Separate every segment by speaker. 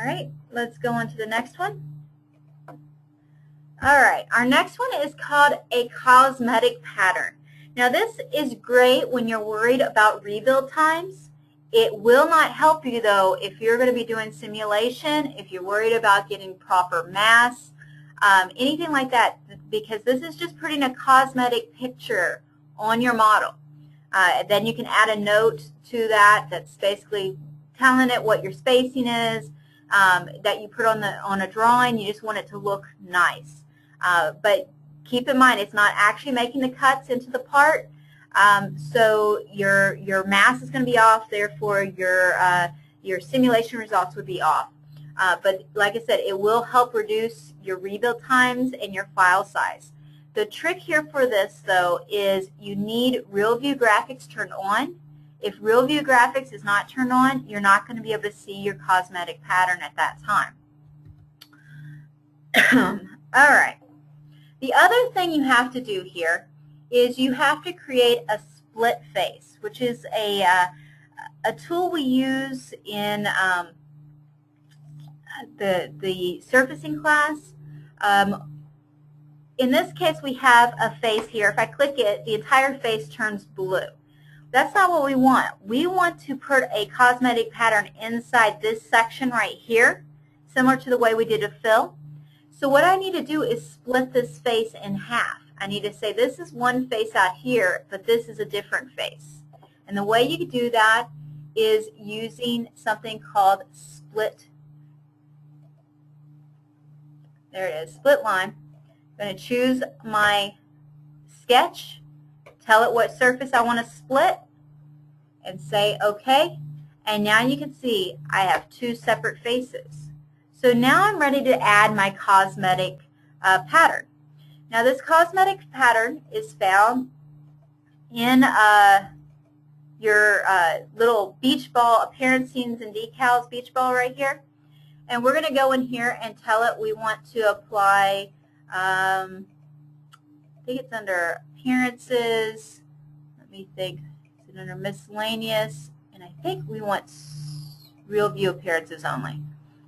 Speaker 1: right, let's go on to the next one. All right, our next one is called a cosmetic pattern. Now this is great when you're worried about rebuild times. It will not help you though if you're going to be doing simulation, if you're worried about getting proper mass, anything like that, because this is just putting a cosmetic picture on your model. Then you can add a note to that that's basically telling it what your spacing is, that you put on a drawing. You just want it to look nice. But keep in mind, it's not actually making the cuts into the part, so your mass is going to be off. Therefore, your simulation results would be off. But like I said, it will help reduce your rebuild times and your file size. The trick here for this, though, is you need RealView Graphics turned on. If RealView Graphics is not turned on, you're not going to be able to see your cosmetic pattern at that time. All right. The other thing you have to do here is you have to create a split face, which is a tool we use in the surfacing class. In this case, we have a face here. If I click it, the entire face turns blue. That's not what we want. We want to put a cosmetic pattern inside this section right here, similar to the way we did a fill. So what I need to do is split this face in half. I need to say this is one face out here, but this is a different face. And the way you can do that is using something called split. There it is, split line. I'm going to choose my sketch, tell it what surface I want to split, and say OK. And now you can see I have two separate faces. So now I'm ready to add my cosmetic pattern. Now this cosmetic pattern is found in your little beach ball appearance scenes and decals beach ball right here. And we're going to go in here and tell it we want to apply, I think it's under appearances. Let me think. Is it under miscellaneous? And I think we want RealView appearances only.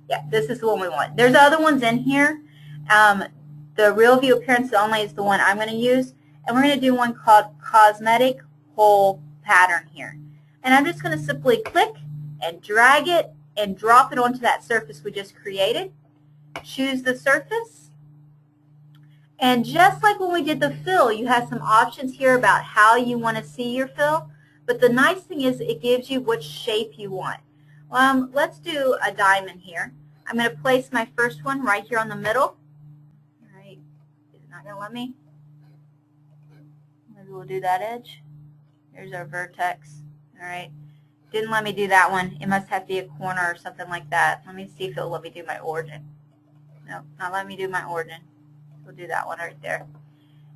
Speaker 1: Yeah, this is the one we want. There's other ones in here. The RealView appearance only is the one I'm going to use. And we're going to do one called Cosmetic Hole Pattern here. And I'm just going to simply click and drag it and drop it onto that surface we just created. Choose the surface. And just like when we did the fill, you have some options here about how you want to see your fill. But the nice thing is it gives you what shape you want. Let's do a diamond here. I'm going to place my first one right here on the middle. All right, is it not going to let me? Maybe we'll do that edge. There's our vertex. All right, didn't let me do that one. It must have to be a corner or something like that. Let me see if it'll let me do my origin. No, not let me do my origin. We'll do that one right there.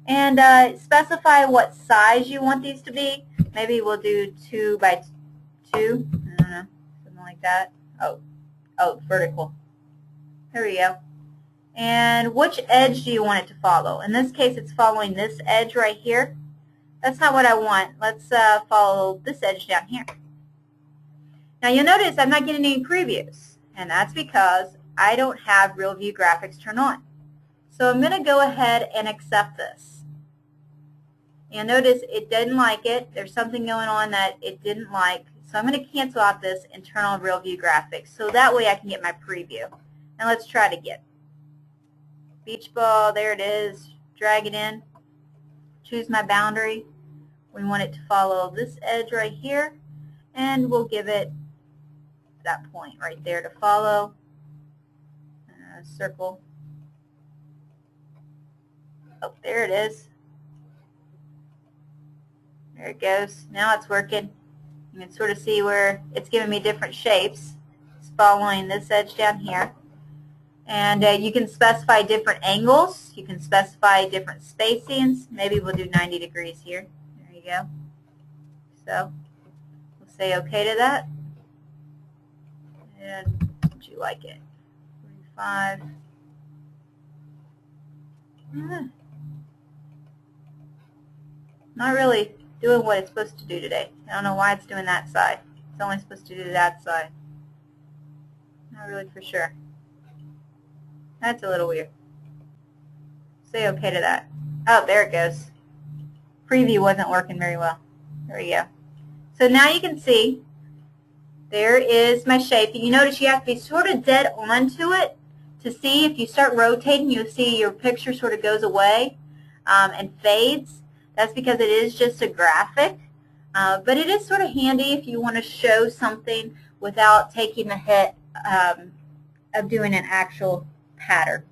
Speaker 1: And specify what size you want these to be. Maybe we'll do 2 by 2. I don't know. Like that. Oh, vertical. There we go. And which edge do you want it to follow? In this case, it's following this edge right here. That's not what I want. Let's follow this edge down here. Now you'll notice I'm not getting any previews, and that's because I don't have RealView Graphics turned on. So I'm going to go ahead and accept this. You'll notice it didn't like it. There's something going on that it didn't like. So I'm going to cancel out this and turn on RealView Graphics so that way I can get my preview. And let's try it again. Beach ball, there it is. Drag it in. Choose my boundary. We want it to follow this edge right here. And we'll give it that point right there to follow. Circle. Oh, there it is. There it goes. Now it's working. You can sort of see where it's giving me different shapes. It's following this edge down here. And you can specify different angles. You can specify different spacings. Maybe we'll do 90 degrees here. There you go. So we'll say OK to that. And would you like it? 45. Not really doing what it's supposed to do today. I don't know why it's doing that side. It's only supposed to do that side. Not really for sure. That's a little weird. Say okay to that. Oh, there it goes. Preview wasn't working very well. There we go. So now you can see there is my shape. And you notice you have to be sort of dead onto it to see. If you start rotating, you'll see your picture sort of goes away and fades. That's because it is just a graphic. But it is sort of handy if you want to show something without taking the hit of doing an actual pattern.